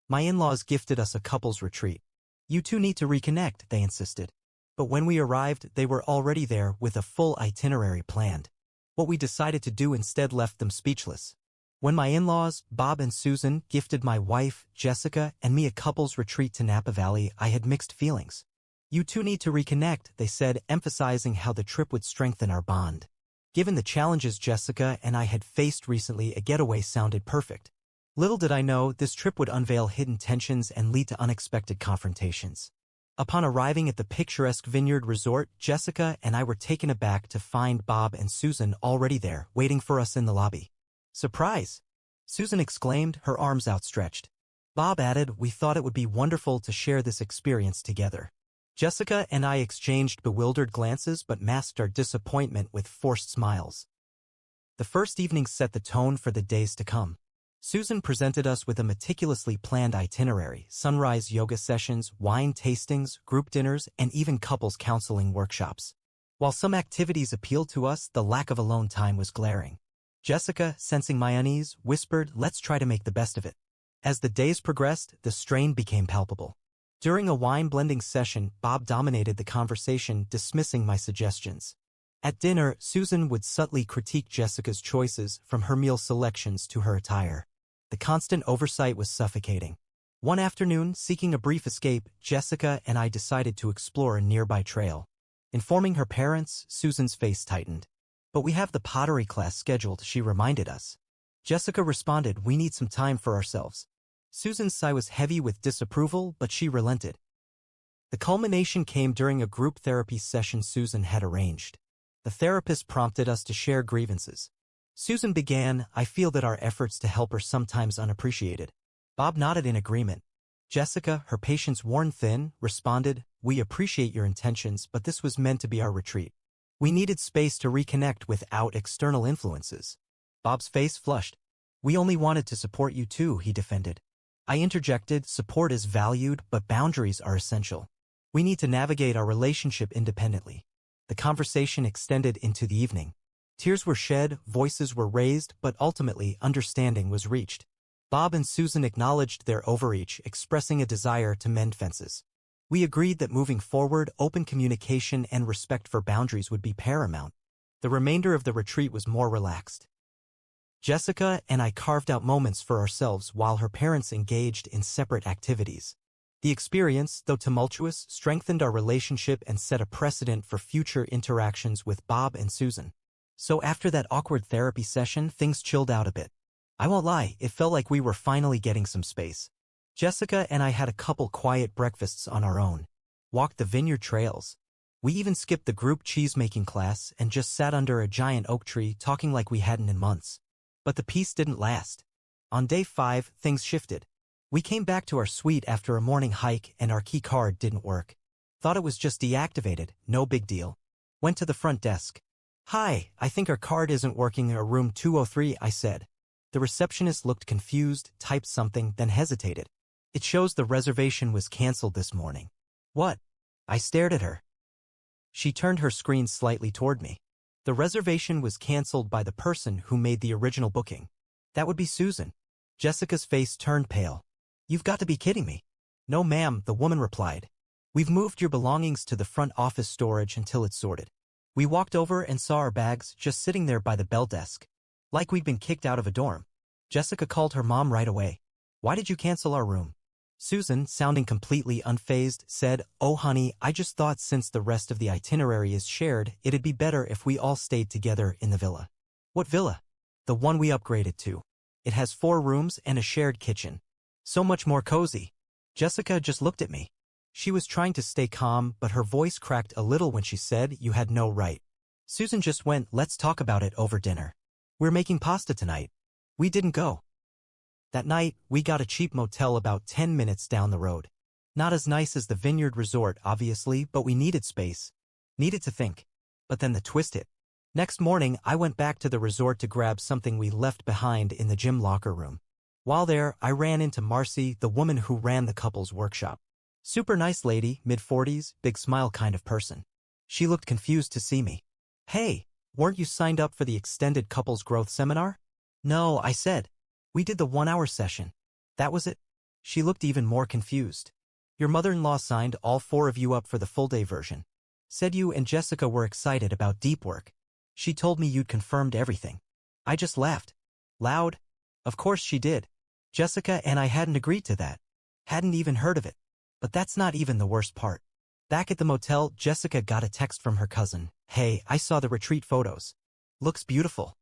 My in-laws gifted us a couples retreat. You two need to reconnect, they insisted. But when we arrived, they were already there with a full itinerary planned. What we decided to do instead left them speechless. When my in-laws, Bob and Susan, gifted my wife, Jessica, and me a couples retreat to Napa Valley, I had mixed feelings. You two need to reconnect, they said, emphasizing how the trip would strengthen our bond. Given the challenges Jessica and I had faced recently, a getaway sounded perfect. Little did I know, this trip would unveil hidden tensions and lead to unexpected confrontations. Upon arriving at the picturesque Vineyard Resort, Jessica and I were taken aback to find Bob and Susan already there, waiting for us in the lobby. "Surprise!" Susan exclaimed, her arms outstretched. Bob added, "We thought it would be wonderful to share this experience together." Jessica and I exchanged bewildered glances but masked our disappointment with forced smiles. The first evening set the tone for the days to come. Susan presented us with a meticulously planned itinerary: sunrise yoga sessions, wine tastings, group dinners, and even couples counseling workshops. While some activities appealed to us, the lack of alone time was glaring. Jessica, sensing my unease, whispered, "Let's try to make the best of it." As the days progressed, the strain became palpable. During a wine blending session, Bob dominated the conversation, dismissing my suggestions. At dinner, Susan would subtly critique Jessica's choices, from her meal selections to her attire. The constant oversight was suffocating. One afternoon, seeking a brief escape, Jessica and I decided to explore a nearby trail. Informing her parents, Susan's face tightened. "But we have the pottery class scheduled," she reminded us. Jessica responded, "We need some time for ourselves." Susan's sigh was heavy with disapproval, but she relented. The culmination came during a group therapy session Susan had arranged. The therapist prompted us to share grievances. Susan began, "I feel that our efforts to help are sometimes unappreciated." Bob nodded in agreement. Jessica, her patience worn thin, responded, "We appreciate your intentions, but this was meant to be our retreat. We needed space to reconnect without external influences." Bob's face flushed. "We only wanted to support you too," he defended. I interjected, "Support is valued, but boundaries are essential. We need to navigate our relationship independently." The conversation extended into the evening. Tears were shed, voices were raised, but ultimately understanding was reached. Bob and Susan acknowledged their overreach, expressing a desire to mend fences. We agreed that moving forward, open communication and respect for boundaries would be paramount. The remainder of the retreat was more relaxed. Jessica and I carved out moments for ourselves while her parents engaged in separate activities. The experience, though tumultuous, strengthened our relationship and set a precedent for future interactions with Bob and Susan. So after that awkward therapy session, things chilled out a bit. I won't lie, it felt like we were finally getting some space. Jessica and I had a couple quiet breakfasts on our own, walked the vineyard trails. We even skipped the group cheese-making class and just sat under a giant oak tree talking like we hadn't in months. But the peace didn't last. On day 5, things shifted. We came back to our suite after a morning hike and our key card didn't work. Thought it was just deactivated, no big deal. Went to the front desk. "Hi, I think our card isn't working in room 203, I said. The receptionist looked confused, typed something, then hesitated. "It shows the reservation was canceled this morning." "What?" I stared at her. She turned her screen slightly toward me. The reservation was canceled by the person who made the original booking. That would be Susan. Jessica's face turned pale. "You've got to be kidding me." "No, ma'am," the woman replied. "We've moved your belongings to the front office storage until it's sorted." We walked over and saw our bags just sitting there by the bell desk. Like we'd been kicked out of a dorm. Jessica called her mom right away. "Why did you cancel our room?" Susan, sounding completely unfazed, said, "Oh honey, I just thought since the rest of the itinerary is shared, it'd be better if we all stayed together in the villa." "What villa?" "The one we upgraded to. It has 4 rooms and a shared kitchen. So much more cozy." Jessica just looked at me. She was trying to stay calm, but her voice cracked a little when she said, "You had no right." Susan just went, "Let's talk about it over dinner. We're making pasta tonight." We didn't go. That night, we got a cheap motel about 10 minutes down the road. Not as nice as the Vineyard Resort, obviously, but we needed space. Needed to think. But then the twist hit. Next morning, I went back to the resort to grab something we left behind in the gym locker room. While there, I ran into Marcy, the woman who ran the couple's workshop. Super nice lady, mid-40s, big smile kind of person. She looked confused to see me. "Hey, weren't you signed up for the extended couples growth seminar?" "No," I said. "We did the 1-hour session. That was it." She looked even more confused. Your mother-in-law signed all 4 of you up for the full-day version. Said you and Jessica were excited about deep work. She told me you'd confirmed everything. I just laughed. Loud. Of course she did. Jessica and I hadn't agreed to that. Hadn't even heard of it. But that's not even the worst part. Back at the motel, Jessica got a text from her cousin. Hey, I saw the retreat photos. Looks beautiful.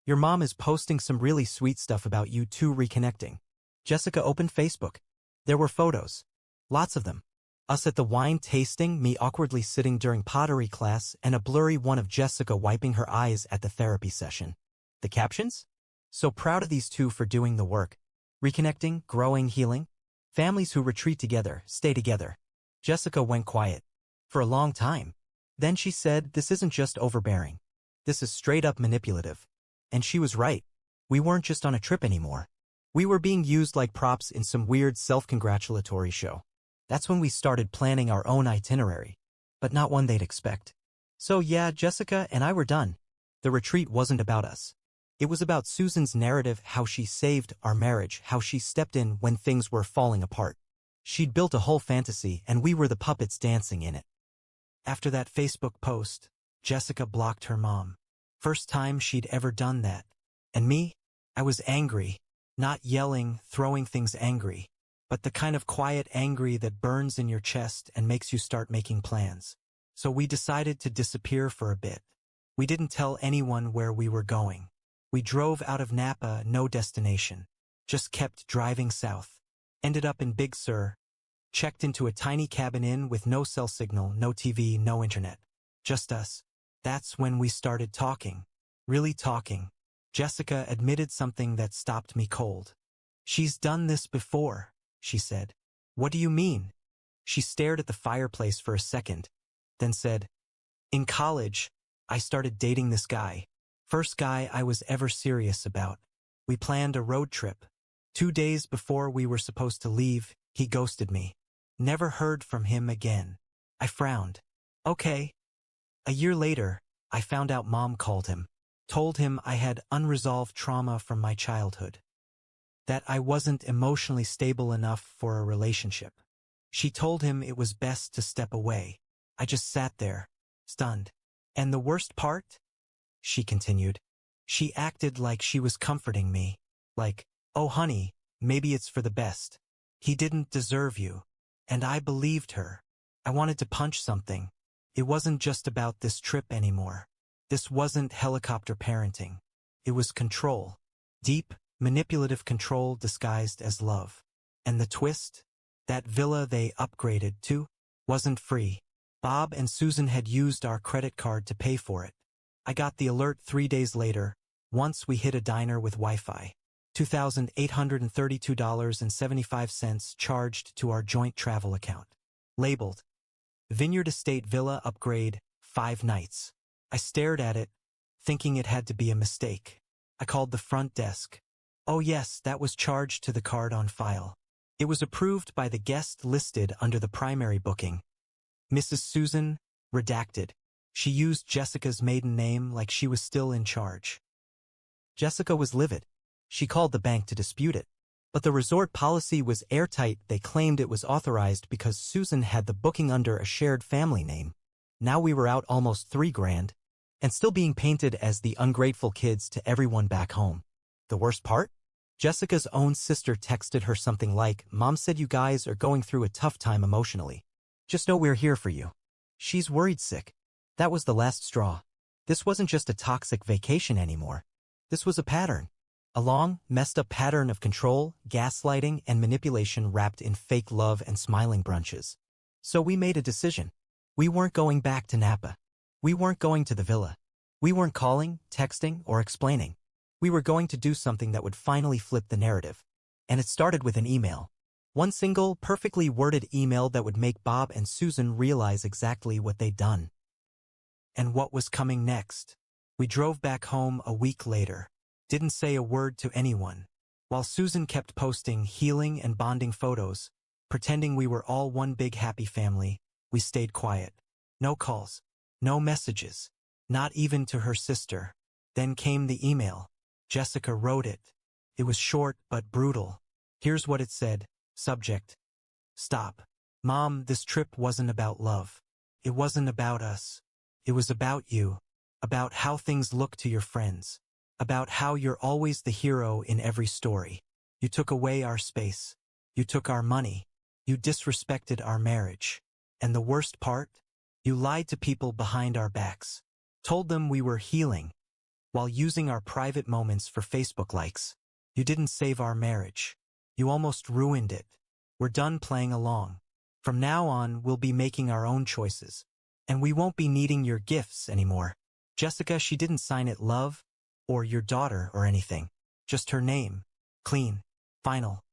Your mom is posting some really sweet stuff about you two reconnecting. Jessica opened Facebook. There were photos. Lots of them. Us at the wine tasting, me awkwardly sitting during pottery class, and a blurry one of Jessica wiping her eyes at the therapy session. The captions? So proud of these two for doing the work. Reconnecting, growing, healing. Families who retreat together, stay together. Jessica went quiet. For a long time. Then she said, this isn't just overbearing. This is straight up manipulative. And she was right. We weren't just on a trip anymore. We were being used like props in some weird self-congratulatory show. That's when we started planning our own itinerary. But not one they'd expect. So yeah, Jessica and I were done. The retreat wasn't about us. It was about Susan's narrative, how she saved our marriage, how she stepped in when things were falling apart. She'd built a whole fantasy, and we were the puppets dancing in it. After that Facebook post, Jessica blocked her mom. First time she'd ever done that. And me? I was angry. Not yelling, throwing things angry. But the kind of quiet angry that burns in your chest and makes you start making plans. So we decided to disappear for a bit. We didn't tell anyone where we were going. We drove out of Napa, no destination. Just kept driving south. Ended up in Big Sur. Checked into a tiny cabin inn with no cell signal, no TV, no internet. Just us. That's when we started talking. Really talking. Jessica admitted something that stopped me cold. She's done this before, she said. What do you mean? She stared at the fireplace for a second, then said, in college, I started dating this guy. First guy I was ever serious about. We planned a road trip. 2 days before we were supposed to leave, he ghosted me. Never heard from him again. I frowned. Okay. A year later, I found out Mom called him. Told him I had unresolved trauma from my childhood. That I wasn't emotionally stable enough for a relationship. She told him it was best to step away. I just sat there, stunned. And the worst part? She continued. She acted like she was comforting me. Like, oh honey, maybe it's for the best. He didn't deserve you. And I believed her. I wanted to punch something. It wasn't just about this trip anymore. This wasn't helicopter parenting. It was control. Deep, manipulative control disguised as love. And the twist? That villa they upgraded to wasn't free. Bob and Susan had used our credit card to pay for it. I got the alert 3 days later, once we hit a diner with Wi-Fi. $2,832.75 charged to our joint travel account. Labeled, Vineyard Estate Villa Upgrade, 5 nights. I stared at it, thinking it had to be a mistake. I called the front desk. Oh yes, that was charged to the card on file. It was approved by the guest listed under the primary booking. Mrs. Susan, redacted. She used Jessica's maiden name like she was still in charge. Jessica was livid. She called the bank to dispute it. But the resort policy was airtight. They claimed it was authorized because Susan had the booking under a shared family name. Now we were out almost $3,000, and still being painted as the ungrateful kids to everyone back home. The worst part? Jessica's own sister texted her something like, Mom said you guys are going through a tough time emotionally. Just know we're here for you. She's worried sick. That was the last straw. This wasn't just a toxic vacation anymore. This was a pattern. A long, messed-up pattern of control, gaslighting, and manipulation wrapped in fake love and smiling brunches. So we made a decision. We weren't going back to Napa. We weren't going to the villa. We weren't calling, texting, or explaining. We were going to do something that would finally flip the narrative. And it started with an email. One single, perfectly worded email that would make Bob and Susan realize exactly what they'd done. And what was coming next. We drove back home a week later. Didn't say a word to anyone. While Susan kept posting healing and bonding photos, pretending we were all one big happy family, we stayed quiet. No calls. No messages. Not even to her sister. Then came the email. Jessica wrote it. It was short but brutal. Here's what it said. Subject. Stop. Mom, this trip wasn't about love. It wasn't about us. It was about you. About how things look to your friends. About how you're always the hero in every story. You took away our space. You took our money. You disrespected our marriage. And the worst part? You lied to people behind our backs. Told them we were healing, while using our private moments for Facebook likes. You didn't save our marriage. You almost ruined it. We're done playing along. From now on, we'll be making our own choices. And we won't be needing your gifts anymore. Jessica, she didn't sign it love, or your daughter or anything. Just her name. Clean. Final.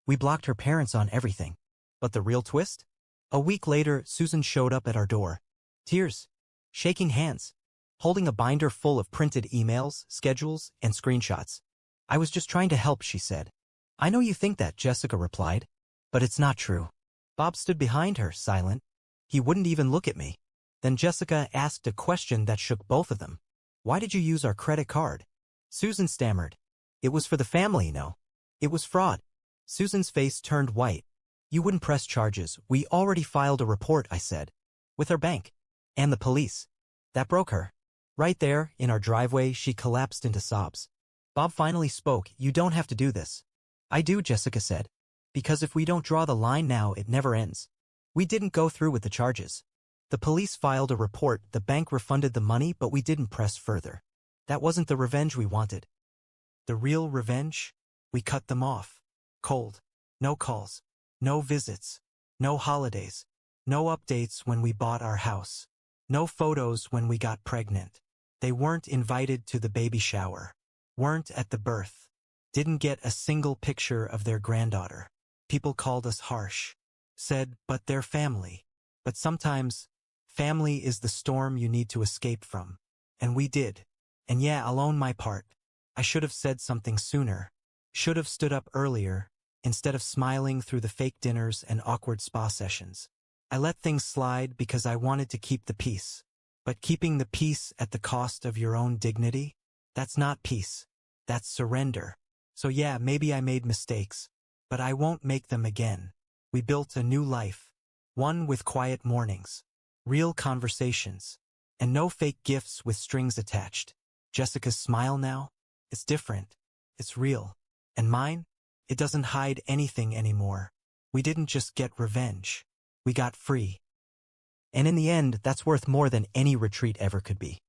We blocked her parents on everything. But the real twist? A week later, Susan showed up at our door. Tears. Shaking hands. Holding a binder full of printed emails, schedules, and screenshots. I was just trying to help, she said. I know you think that, Jessica replied. But it's not true. Bob stood behind her, silent. He wouldn't even look at me. Then Jessica asked a question that shook both of them. Why did you use our credit card? Susan stammered. It was for the family, no. It was fraud. Susan's face turned white. You wouldn't press charges. We already filed a report, I said. With our bank. And the police. That broke her. Right there, in our driveway, she collapsed into sobs. Bob finally spoke. You don't have to do this. I do, Jessica said. Because if we don't draw the line now, it never ends. We didn't go through with the charges. The police filed a report, the bank refunded the money, but we didn't press further. That wasn't the revenge we wanted. The real revenge? We cut them off. Cold. No calls. No visits. No holidays. No updates when we bought our house. No photos when we got pregnant. They weren't invited to the baby shower. Weren't at the birth. Didn't get a single picture of their granddaughter. People called us harsh. Said, but they're family. But sometimes, family is the storm you need to escape from. And we did. And yeah, I'll own my part. I should have said something sooner. Should have stood up earlier, instead of smiling through the fake dinners and awkward spa sessions. I let things slide because I wanted to keep the peace. But keeping the peace at the cost of your own dignity? That's not peace. That's surrender. So yeah, maybe I made mistakes. But I won't make them again. We built a new life. One with quiet mornings. Real conversations. And no fake gifts with strings attached. Jessica's smile now? It's different. It's real. And mine? It doesn't hide anything anymore. We didn't just get revenge. We got free. And in the end, that's worth more than any retreat ever could be.